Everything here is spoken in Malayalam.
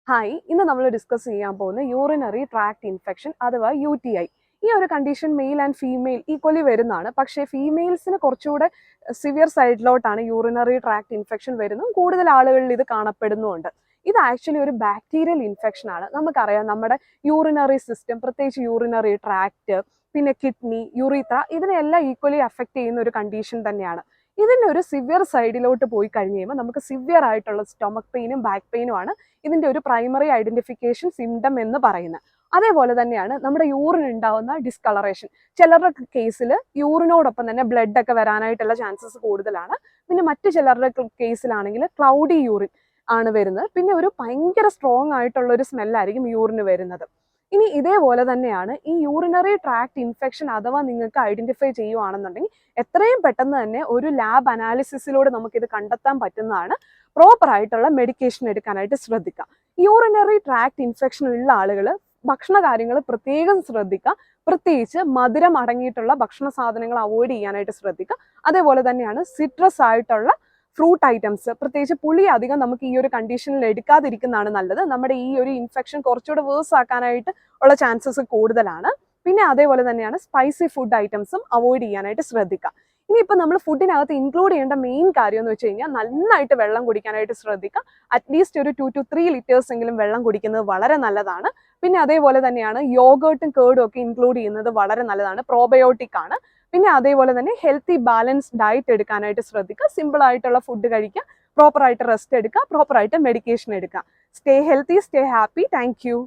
ഹായ്, ഇന്ന് നമ്മൾ ഡിസ്കസ് ചെയ്യാൻ പോകുന്ന യൂറിനറി ട്രാക്ട് ഇൻഫെക്ഷൻ അഥവാ UTI. ഈ ഒരു condition male and female equally വരുന്നതാണ്. പക്ഷേ ഫീമെയിൽസിന് കുറച്ചുകൂടെ സിവിയർ സൈഡിലോട്ടാണ് യൂറിനറി ട്രാക്ട് ഇൻഫെക്ഷൻ വരുന്നതും കൂടുതൽ ആളുകളിൽ ഇത് കാണപ്പെടുന്നുമുണ്ട്. ഇത് ആക്ച്വലി ഒരു ബാക്ടീരിയൽ ഇൻഫെക്ഷൻ ആണ്. നമുക്കറിയാം നമ്മുടെ യൂറിനറി സിസ്റ്റം, പ്രത്യേകിച്ച് യൂറിനറി ട്രാക്ട്, പിന്നെ കിഡ്നി, യുറീത്ര, ഇതിനെല്ലാം ഈക്വലി അഫക്റ്റ് ചെയ്യുന്ന ഒരു കണ്ടീഷൻ തന്നെയാണ്. ഇതിൻ്റെ ഒരു സിവിയർ സൈഡിലോട്ട് പോയി കഴിഞ്ഞ് കഴിയുമ്പോൾ നമുക്ക് സിവിയർ ആയിട്ടുള്ള സ്റ്റൊമക് പെയിനും ബാക്ക് പെയിനുമാണ് ഇതിൻ്റെ ഒരു പ്രൈമറി ഐഡന്റിഫിക്കേഷൻ സിംറ്റം എന്ന് പറയുന്നത്. അതേപോലെ തന്നെയാണ് നമ്മുടെ യൂറിൻ ഉണ്ടാവുന്ന ഡിസ്കളറേഷൻ. ചിലരുടെ കേസിൽ യൂറിനോടൊപ്പം തന്നെ ബ്ലഡ് ഒക്കെ വരാനായിട്ടുള്ള ചാൻസസ് കൂടുതലാണ്. പിന്നെ മറ്റു ചിലരുടെ കേസിലാണെങ്കിൽ ക്ലൗഡി യൂറിൻ ആണ് വരുന്നത്. പിന്നെ ഒരു ഭയങ്കര സ്ട്രോങ് ആയിട്ടുള്ള ഒരു സ്മെല്ലായിരിക്കും യൂറിന് വരുന്നത്. ഇനി ഇതേപോലെ തന്നെയാണ് ഈ യൂറിനറി ട്രാക്ട് ഇൻഫെക്ഷൻ അഥവാ നിങ്ങൾക്ക് ഐഡന്റിഫൈ ചെയ്യുവാണെന്നുണ്ടെങ്കിൽ എത്രയും പെട്ടെന്ന് തന്നെ ഒരു ലാബ് അനാലിസിസിലൂടെ നമുക്കിത് കണ്ടെത്താൻ പറ്റുന്നതാണ്. പ്രോപ്പർ ആയിട്ടുള്ള മെഡിക്കേഷൻ എടുക്കാനായിട്ട് ശ്രദ്ധിക്കുക. യൂറിനറി ട്രാക്ട് ഇൻഫെക്ഷൻ ഉള്ള ആളുകൾ ഭക്ഷണ കാര്യങ്ങൾ പ്രത്യേകം ശ്രദ്ധിക്കുക. പ്രത്യേകിച്ച് മധുരം അടങ്ങിയിട്ടുള്ള ഭക്ഷണ സാധനങ്ങൾ അവോയ്ഡ് ചെയ്യാനായിട്ട് ശ്രദ്ധിക്കുക. അതേപോലെ തന്നെയാണ് സിട്രസ് ആയിട്ടുള്ള ഫ്രൂട്ട് ഐറ്റംസ്, പ്രത്യേകിച്ച് പുളി അധികം നമുക്ക് ഈ ഒരു കണ്ടീഷനിൽ എടുക്കാതിരിക്കുന്നതാണ് നല്ലത്. നമ്മുടെ ഈ ഒരു ഇൻഫെക്ഷൻ കുറച്ചുകൂടെ വേഴ്സ് ആക്കാനായിട്ട് ഉള്ള ചാൻസസ് കൂടുതലാണ്. പിന്നെ അതേപോലെ തന്നെയാണ് സ്പൈസി ഫുഡ് ഐറ്റംസും അവോയ്ഡ് ചെയ്യാനായിട്ട് ശ്രദ്ധിക്കുക. ഇനിയിപ്പോൾ നമ്മൾ ഫുഡിനകത്ത് ഇൻക്ലൂഡ് ചെയ്യേണ്ട മെയിൻ കാര്യം എന്ന് വെച്ച് കഴിഞ്ഞാൽ നന്നായിട്ട് വെള്ളം കുടിക്കാനായിട്ട് ശ്രദ്ധിക്കുക. അറ്റ്ലീസ്റ്റ് ഒരു 2 to 3 liters എങ്കിലും വെള്ളം കുടിക്കുന്നത് വളരെ നല്ലതാണ്. പിന്നെ അതേപോലെ തന്നെയാണ് യോഗേർട്ടും കേർഡും ഒക്കെ ഇൻക്ലൂഡ് ചെയ്യുന്നത് വളരെ നല്ലതാണ്, പ്രോബയോട്ടിക് ആണ്. പിന്നെ അതേപോലെ തന്നെ ഹെൽത്തി ബാലൻസ്ഡ് ഡയറ്റ് എടുക്കാനായിട്ട് ശ്രദ്ധിക്കുക. സിമ്പിൾ ആയിട്ടുള്ള ഫുഡ് കഴിക്കുക, പ്രോപ്പറായിട്ട് റെസ്റ്റ് എടുക്കുക, പ്രോപ്പറായിട്ട് മെഡിക്കേഷൻ എടുക്കുക. Stay healthy, stay happy. Thank you.